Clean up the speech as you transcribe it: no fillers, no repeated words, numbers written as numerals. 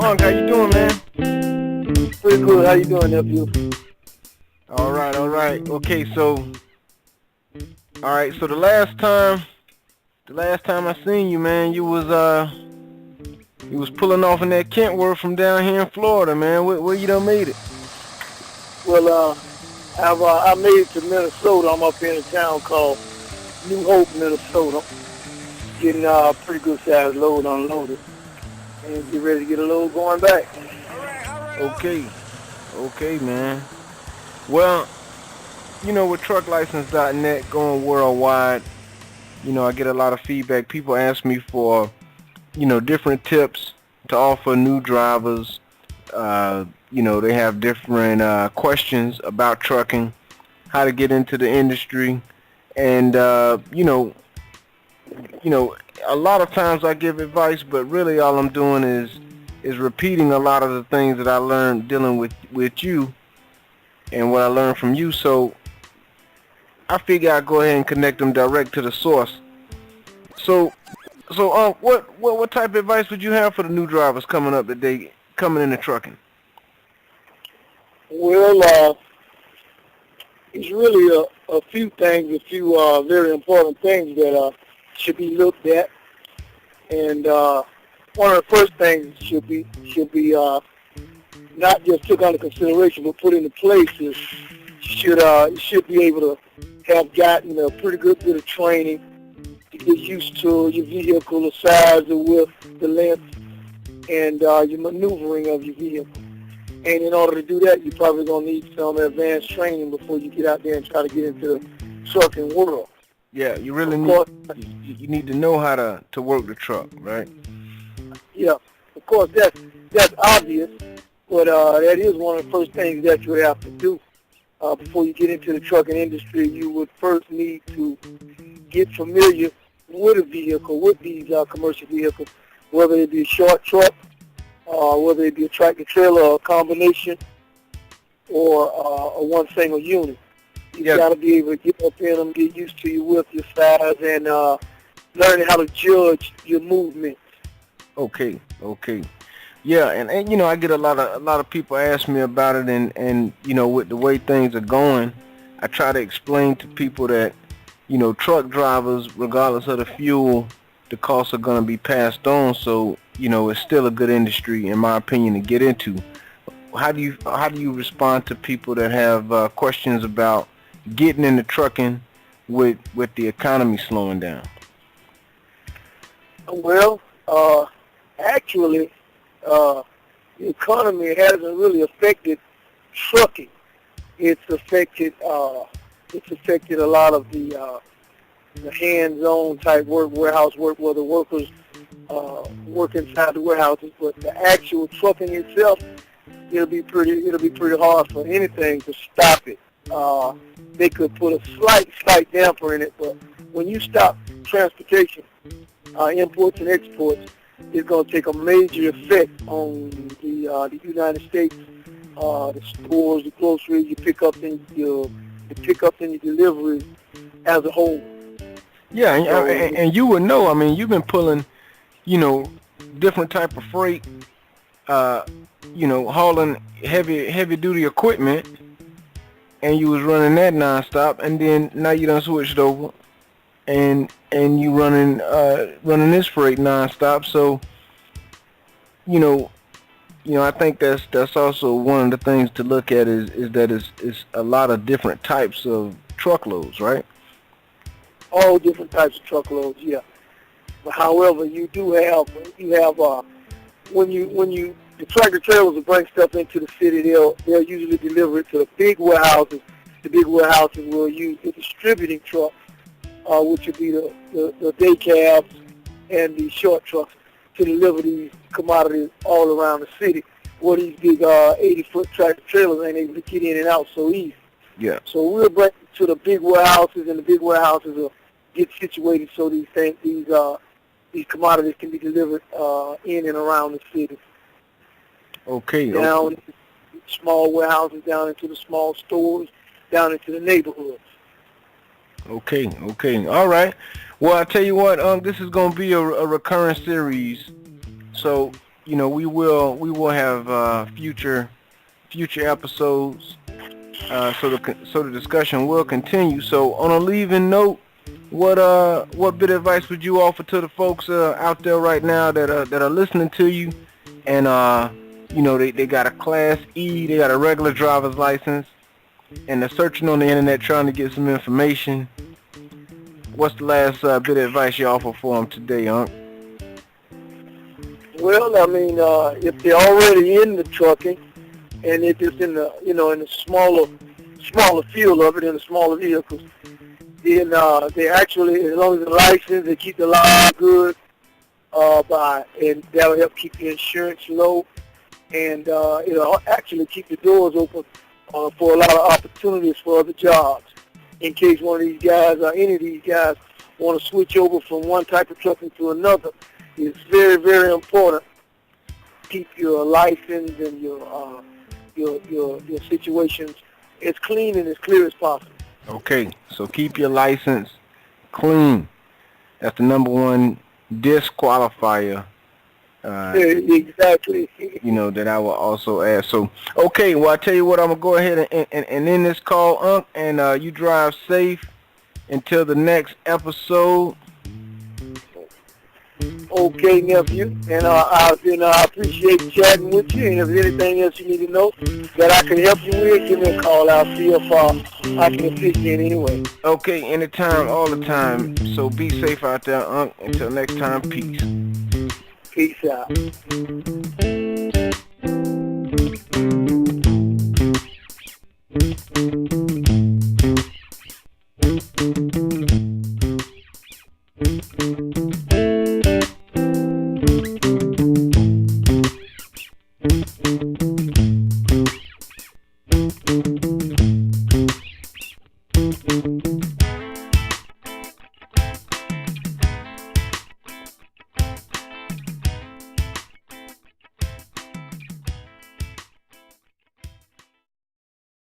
Unc, how you doing, man? Pretty good. How you doing, nephew? All right, all right. Okay, so, all right. So the last time I seen you, man, you was pulling off in that Kentworth from down here in Florida, man. Where you done made it? Well, I made it to Minnesota. I'm up here in a town called New Hope, Minnesota. Getting pretty good sized load unloaded, and get ready to get a load going back. Okay, okay, man. Well, with trucklicense.net going worldwide, I get a lot of feedback. People ask me for, different tips to offer new drivers. They have different questions about trucking, how to get into the industry, and a lot of times I give advice, but really all I'm doing is repeating a lot of the things that I learned dealing with you and what I learned from you. So I figure I'd go ahead and connect them direct to the source. So, what type of advice would you have for the new drivers coming up today, coming into trucking? Well, it's really a few things, a few very important things that should be looked at, and one of the first things should be not just took under consideration, but put into place is you should be able to have gotten a pretty good bit of training to get used to your vehicle, the size, the width, the length, and your maneuvering of your vehicle. And in order to do that, you're probably going to need some advanced training before you get out there and try to get into the trucking world. Yeah, you really you need to know how to work the truck, right? Yeah, of course, that's obvious, but that is one of the first things that you have to do. Before you get into the trucking industry, you would first need to get familiar with a vehicle, with these commercial vehicles, whether it be a short truck, whether it be a tractor trailer or a combination, or a one single unit. You got to be able to get up in them, get used to your width, your size, and learning how to judge your movement. Okay. Yeah, and I get a lot of people ask me about it, and with the way things are going, I try to explain to people that truck drivers, regardless of the fuel, the costs are going to be passed on. So it's still a good industry, in my opinion, to get into. How do you respond to people that have questions about getting into trucking with the economy slowing down? Well, actually, the economy hasn't really affected trucking. It's affected a lot of the hands-on type work, warehouse work, where the workers work inside the warehouses. But the actual trucking itself, it'll be pretty hard for anything to stop it. They could put a slight damper in it, but when you stop transportation, imports and exports, it's going to take a major effect on the United States, the stores, the groceries, your pickups and your deliveries as a whole. Yeah, and you would know. I mean, you've been pulling, different type of freight, hauling heavy duty equipment, and you was running that nonstop, and then now you done switched over, and you running this freight nonstop. So, I think that's also one of the things to look at is that it's a lot of different types of truckloads, right? All different types of truckloads, yeah. But however, you have when the tractor trailers will bring stuff into the city, they'll usually deliver it to the big warehouses. The big warehouses will use the distributing trucks, which would be the day cabs and the short trucks, to deliver these commodities all around the city, where these big 80-foot tractor trailers ain't able to get in and out so easy. Yeah. So we'll bring it to the big warehouses, and the big warehouses will get situated so these commodities can be delivered in and around the city. Okay. Down into small warehouses, down into the small stores, down into the neighborhoods. Okay. All right. Well, I tell you what, this is going to be a recurring series. So we will have future episodes. So the discussion will continue. So on a leaving note, what bit of advice would you offer to the folks out there right now that are listening to you, and they got a Class E, they got a regular driver's license, and they're searching on the internet trying to get some information. What's the last bit of advice you offer for them today, Unc? Well, I mean, if they're already in the trucking, and if it's in the, in the smaller field of it, in the smaller vehicles, then they actually, as long as the license, they keep the license good, and that'll help keep the insurance low, and it'll actually keep the doors open for a lot of opportunities for other jobs. In case one of these guys or any of these guys want to switch over from one type of trucking to another, it's very, very important. Keep your license and your situations as clean and as clear as possible. Okay, so keep your license clean. That's the number one disqualifier. Exactly. That I will also add. So, okay, well, I tell you what, I'm going to go ahead and end this call, Unc, and you drive safe until the next episode. Okay, nephew, and I appreciate chatting with you, and if there's anything else you need to know that I can help you with, give me a call. I'll see if I can assist you in any way. Okay, anytime, all the time. So be safe out there, Unc. Until next time, peace. Peace out.